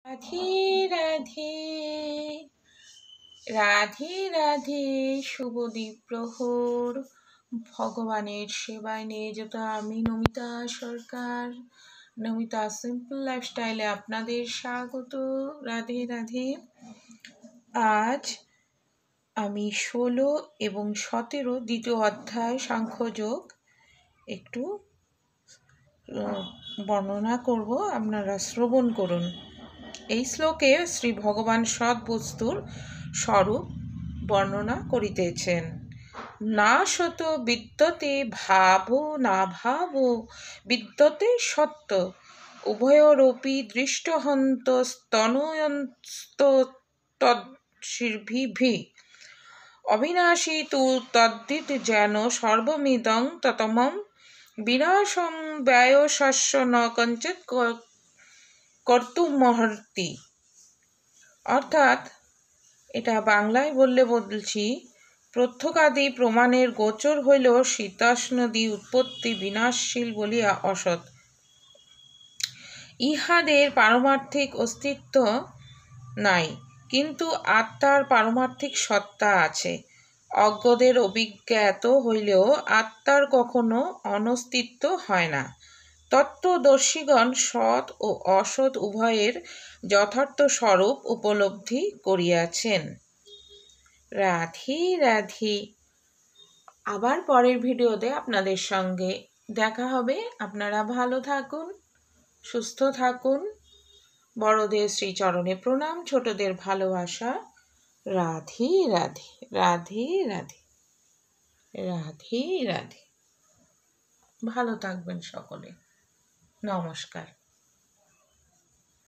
রাধে রাধে রাধে রাধে শুভ দ্বীপ্রহর। ভগবানের সেবায় নিয়োজিত আমি নমিতা সরকার। নমিতা সিম্পল লাইফস্টাইলে আপনাদের স্বাগত। রাধে রাধে। আজ আমি 16 এবং 17 দ্বিতীয় অধ্যায় সাংখ্যযোগ একটু বর্ণনা করব, আপনারা শ্রবণ করুন। এই শ্লোকে শ্রী ভগবান সৎ বস্তুর স্বরূপ বর্ণনা করিতেছেন। না সত বিদ্যতে ভাব না ভাব বিদ্যতে সত্য, উভয়োরপি দৃষ্টহন্ত স্তনয়ন্ত তদ্শির্ভিঃ। অবিনাশী তু তদ্ধিত যেন সর্বমিদং ততমম, বিনাশম ব্যয়শস্য ন কঞ্চিৎ কর্তুমর্হতি। অর্থাৎ এটা বাংলায় বলছি, প্রত্যক্ষাদি প্রমাণের গোচর হইল শীতোষ্ণাদি উৎপত্তি বিনাশশীল বলিয়া অসৎ। ইহাদের পারমার্থিক অস্তিত্ব নাই, কিন্তু আত্মার পারমার্থিক সত্তা আছে। অজ্ঞদের অভিজ্ঞাত হইলেও আত্মার কখনো অনস্তিত্ব হয় না। তত্ত্বদর্শীগণ সৎ ও অসৎ উভয়ের যথার্থ স্বরূপ উপলব্ধি করিয়াছেন। রাধে রাধে। আবার পরের ভিডিওতে আপনাদের সঙ্গে দেখা হবে। আপনারা ভালো থাকুন, সুস্থ থাকুন। বড়দের শ্রীচরণে প্রণাম, ছোটদের ভালোবাসা। রাধে রাধে রাধে রাধে রাধে রাধে। ভালো থাকবেন সকলে। নমস্কার।